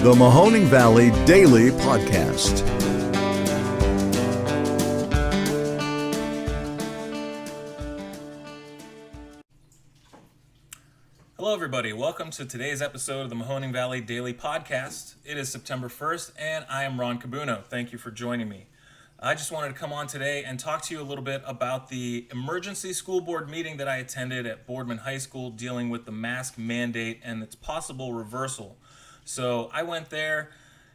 the Mahoning Valley Daily Podcast. Hello everybody, welcome to today's episode of the Mahoning Valley Daily Podcast. It is September 1st and I am Ron Cabuno. Thank you for joining me. I just wanted to come on today and talk to you a little bit about the emergency school board meeting that I attended at Boardman High School dealing with the mask mandate and its possible reversal. So I went there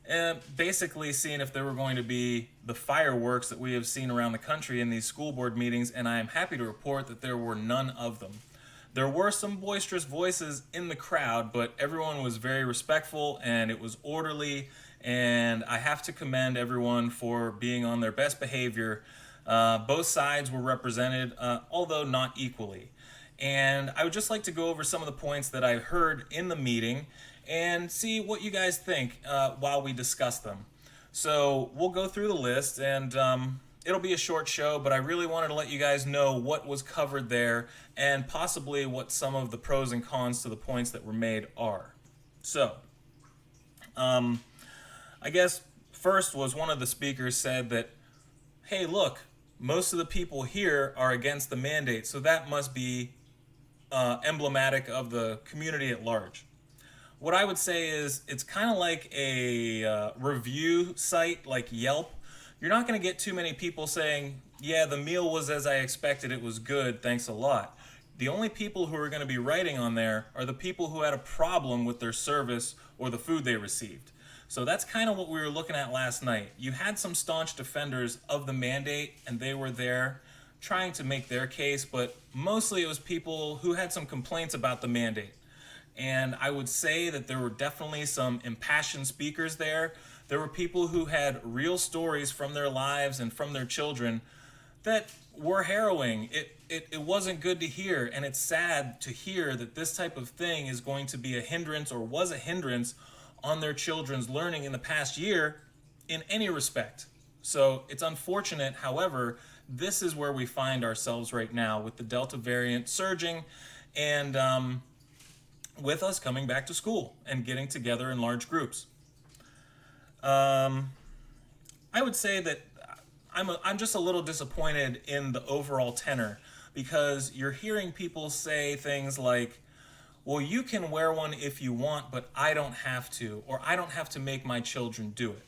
and basically seeing if there were going to be the fireworks that we have seen around the country in these school board meetings, and I am happy to report that there were none of them. There were some boisterous voices in the crowd, but everyone was very respectful and it was orderly, and I have to commend everyone for being on their best behavior. Both sides were represented, although not equally. And I would just like to go over some of the points that I heard in the meeting and see what you guys think while we discuss them. So we'll go through the list, and it'll be a short show, but I really wanted to let you guys know what was covered there and possibly what some of the pros and cons to the points that were made are. So, I guess first was one of the speakers said that, hey, look, most of the people here are against the mandate, so that must be emblematic of the community at large. What I would say is it's kind of like a review site like Yelp. You're not going to get too many people saying, yeah, the meal was as I expected, it was good, thanks a lot. The only people who are going to be writing on there are the people who had a problem with their service or the food they received. So that's kind of what we were looking at last night. You had some staunch defenders of the mandate, and they were there trying to make their case, but mostly it was people who had some complaints about the mandate. And I would say that there were definitely some impassioned speakers there. There were people who had real stories from their lives and from their children that were harrowing. It wasn't good to hear, and it's sad to hear that this type of thing is going to be a hindrance or was a hindrance on their children's learning in the past year in any respect. So it's unfortunate, however, this is where we find ourselves right now with the Delta variant surging and with us coming back to school and getting together in large groups. I would say that I'm just a little disappointed in the overall tenor, because you're hearing people say things like, well, you can wear one if you want, but I don't have to, or I don't have to make my children do it.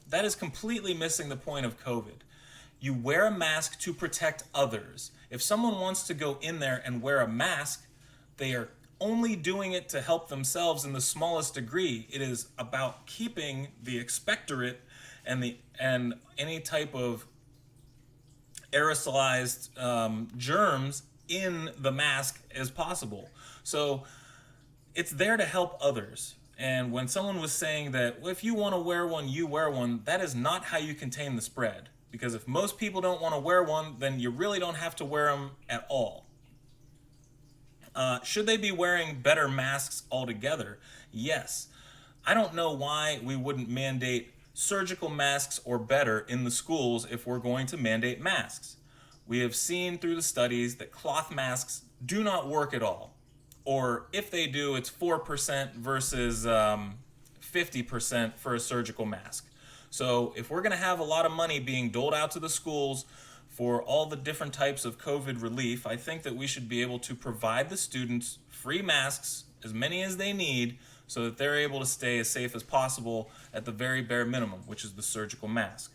That is completely missing the point of COVID. You wear a mask to protect others. If someone wants to go in there and wear a mask, they are only doing it to help themselves in the smallest degree. It is about keeping the expectorate and any type of aerosolized germs in the mask as possible. So it's there to help others. And when someone was saying that, well, if you want to wear one, you wear one, that is not how you contain the spread. Because if most people don't want to wear one, then you really don't have to wear them at all. Should they be wearing better masks altogether? Yes. I don't know why we wouldn't mandate surgical masks or better in the schools if we're going to mandate masks. We have seen through the studies that cloth masks do not work at all. Or if they do, it's 4% versus 50% for a surgical mask. So if we're going to have a lot of money being doled out to the schools for all the different types of COVID relief, I think that we should be able to provide the students free masks, as many as they need, so that they're able to stay as safe as possible at the very bare minimum, which is the surgical mask.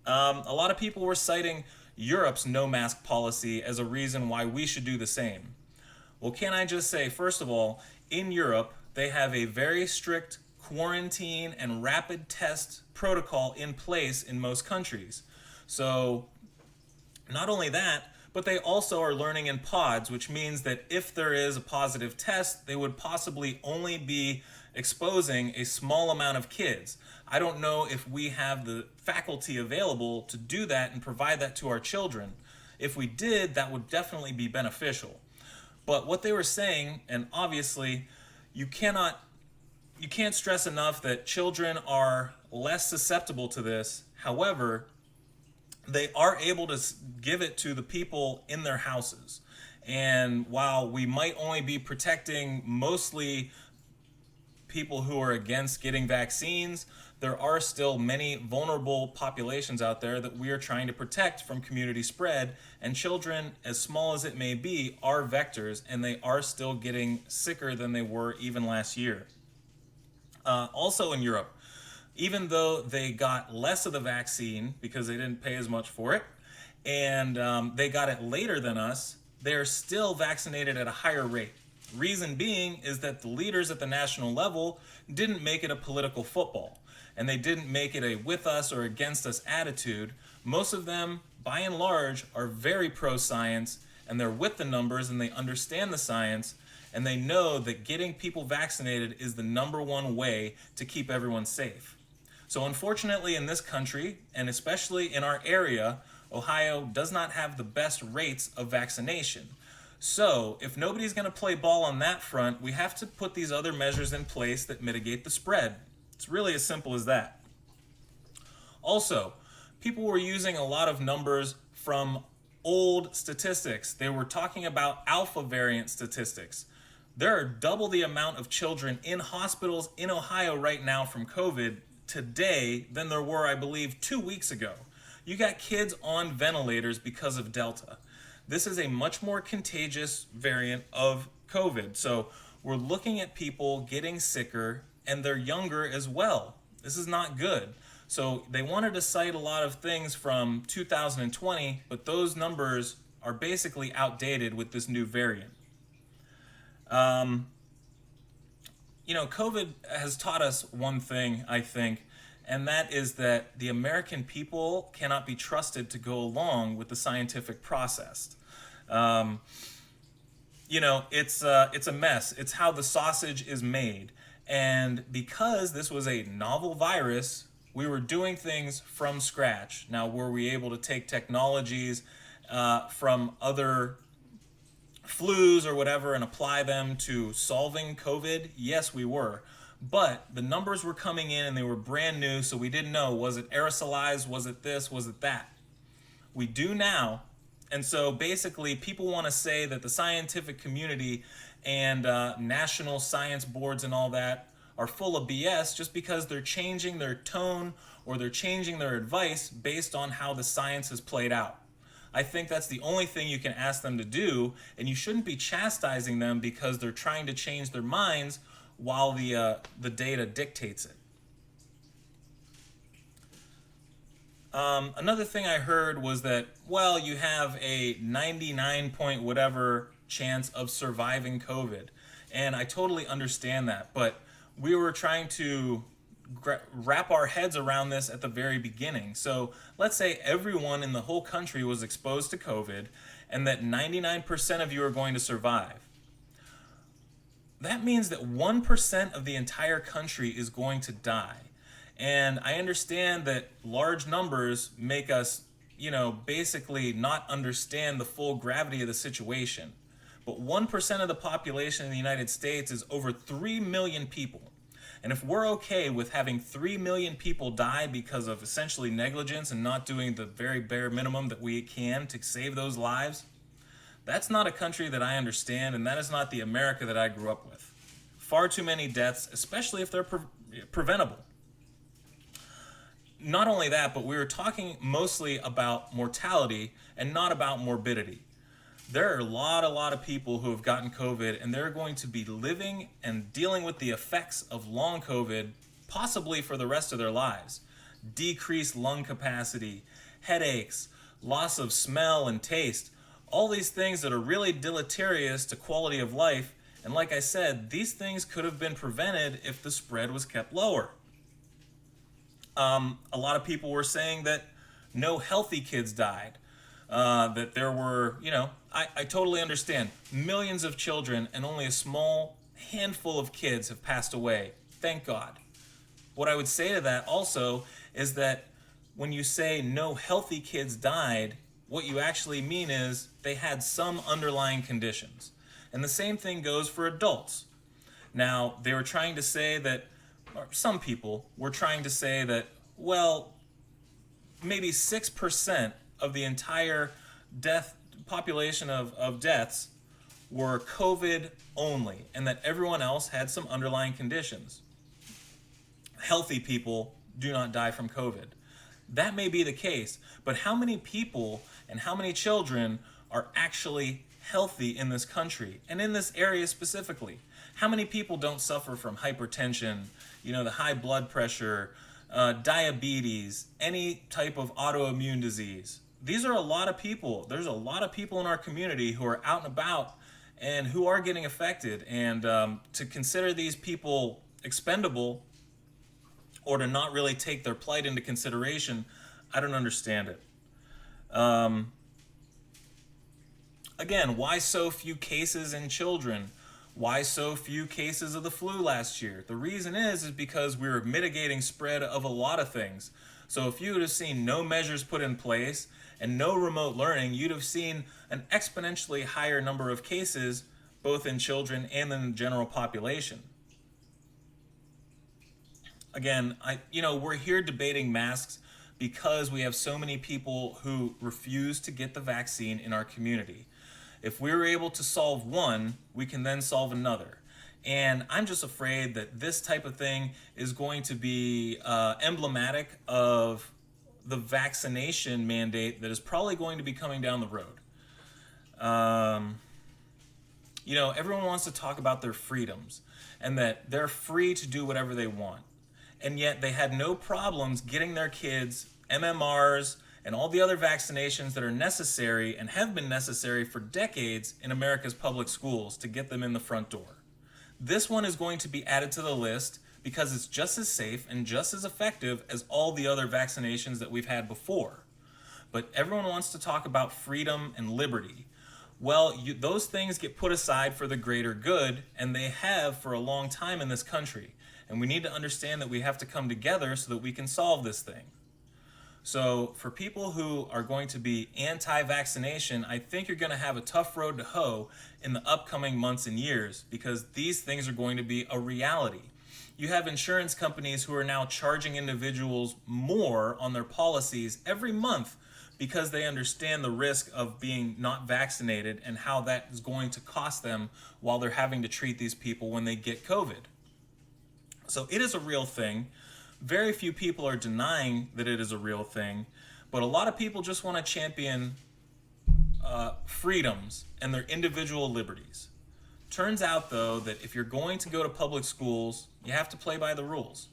A lot of people were citing Europe's no mask policy as a reason why we should do the same. Well, can I just say, first of all, in Europe, they have a very strict quarantine and rapid test protocol in place in most countries. So not only that, but they also are learning in pods, which means that if there is a positive test, they would possibly only be exposing a small amount of kids. I don't know if we have the faculty available to do that and provide that to our children. If we did, that would definitely be beneficial. But what they were saying, and obviously you can't stress enough that children are less susceptible to this. However, they are able to give it to the people in their houses. And while we might only be protecting mostly people who are against getting vaccines, there are still many vulnerable populations out there that we are trying to protect from community spread. And children, as small as it may be, are vectors, and they are still getting sicker than they were even last year. Also in Europe, even though they got less of the vaccine because they didn't pay as much for it, and they got it later than us, they're still vaccinated at a higher rate. Reason being is that the leaders at the national level didn't make it a political football, and they didn't make it a with us or against us attitude. Most of them, by and large, are very pro-science, and they're with the numbers, and they understand the science, and they know that getting people vaccinated is the number one way to keep everyone safe. So unfortunately in this country, and especially in our area, Ohio does not have the best rates of vaccination. So if nobody's going to play ball on that front, we have to put these other measures in place that mitigate the spread. It's really as simple as that. Also, people were using a lot of numbers from old statistics. They were talking about alpha variant statistics. There are double the amount of children in hospitals in Ohio right now from COVID today than there were, I believe, 2 weeks ago. You got kids on ventilators because of Delta. This is a much more contagious variant of COVID. So we're looking at people getting sicker, and they're younger as well. This is not good. So they wanted to cite a lot of things from 2020, but those numbers are basically outdated with this new variant. COVID has taught us one thing, I think, and that is that the American people cannot be trusted to go along with the scientific process. It's a mess. It's how the sausage is made. And because this was a novel virus, we were doing things from scratch. Now, were we able to take technologies from other flus or whatever and apply them to solving COVID? Yes, we were. But the numbers were coming in and they were brand new, so we didn't know, was it aerosolized, was it this, was it that? We do now, and so basically people want to say that the scientific community and national science boards and all that are full of BS just because they're changing their tone or they're changing their advice based on how the science has played out. I think that's the only thing you can ask them to do, and you shouldn't be chastising them because they're trying to change their minds while the data dictates it. Another thing I heard was that, well, you have a 99 point whatever chance of surviving COVID. And I totally understand that, but we were trying to wrap our heads around this at the very beginning. So let's say everyone in the whole country was exposed to COVID and that 99% of you are going to survive. That means that 1% of the entire country is going to die. And I understand that large numbers make us, basically not understand the full gravity of the situation. But 1% of the population in the United States is over 3 million people. And if we're okay with having 3 million people die because of essentially negligence and not doing the very bare minimum that we can to save those lives, that's not a country that I understand, and that is not the America that I grew up with. Far too many deaths, especially if they're preventable. Not only that, but we were talking mostly about mortality and not about morbidity. There are a lot of people who have gotten COVID, and they're going to be living and dealing with the effects of long COVID, possibly for the rest of their lives. Decreased lung capacity, headaches, loss of smell and taste, all these things that are really deleterious to quality of life. And like I said, these things could have been prevented if the spread was kept lower. A lot of people were saying that no healthy kids died. That there were, I totally understand. Millions of children and only a small handful of kids have passed away. Thank God. What I would say to that also is that when you say no healthy kids died, what you actually mean is they had some underlying conditions. And the same thing goes for adults. Now, they were trying to say that, or some people were trying to say that, well, maybe 6% of the entire population of deaths were COVID only, and that everyone else had some underlying conditions. healthy people do not die from COVID. That may be the case, but how many people and how many children are actually healthy in this country and in this area specifically? How many people don't suffer from hypertension, the high blood pressure, diabetes, any type of autoimmune disease? These are a lot of people. There's a lot of people in our community who are out and about and who are getting affected. And to consider these people expendable or to not really take their plight into consideration, I don't understand it. Again, why so few cases in children? Why so few cases of the flu last year? The reason is because we were mitigating spread of a lot of things. So if you would have seen no measures put in place and no remote learning, you'd have seen an exponentially higher number of cases, both in children and in the general population. Again, we're here debating masks because we have so many people who refuse to get the vaccine in our community. If we were able to solve one, we can then solve another. And I'm just afraid that this type of thing is going to be emblematic of the vaccination mandate that is probably going to be coming down the road. Everyone wants to talk about their freedoms and that they're free to do whatever they want. And yet they had no problems getting their kids MMRs and all the other vaccinations that are necessary and have been necessary for decades in America's public schools to get them in the front door. This one is going to be added to the list because it's just as safe and just as effective as all the other vaccinations that we've had before. But everyone wants to talk about freedom and liberty. Well, those things get put aside for the greater good, and they have for a long time in this country. And we need to understand that we have to come together so that we can solve this thing. So for people who are going to be anti-vaccination, I think you're going to have a tough road to hoe in the upcoming months and years because these things are going to be a reality. You have insurance companies who are now charging individuals more on their policies every month because they understand the risk of being not vaccinated and how that is going to cost them while they're having to treat these people when they get COVID. So it is a real thing. Very few people are denying that it is a real thing, but a lot of people just want to champion freedoms and their individual liberties. Turns out, though, that if you're going to go to public schools, you have to play by the rules.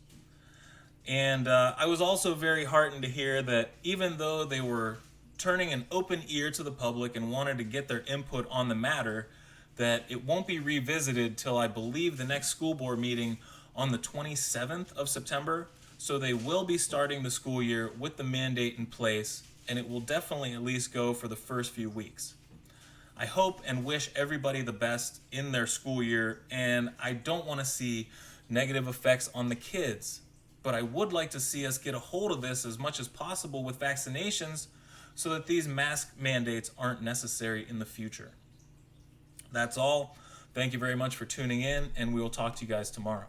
And I was also very heartened to hear that even though they were turning an open ear to the public and wanted to get their input on the matter, that it won't be revisited till I believe the next school board meeting on the 27th of September. So they will be starting the school year with the mandate in place, and it will definitely at least go for the first few weeks. I hope and wish everybody the best in their school year, and I don't want to see negative effects on the kids, but I would like to see us get a hold of this as much as possible with vaccinations so that these mask mandates aren't necessary in the future. That's all. Thank you very much for tuning in, and we will talk to you guys tomorrow.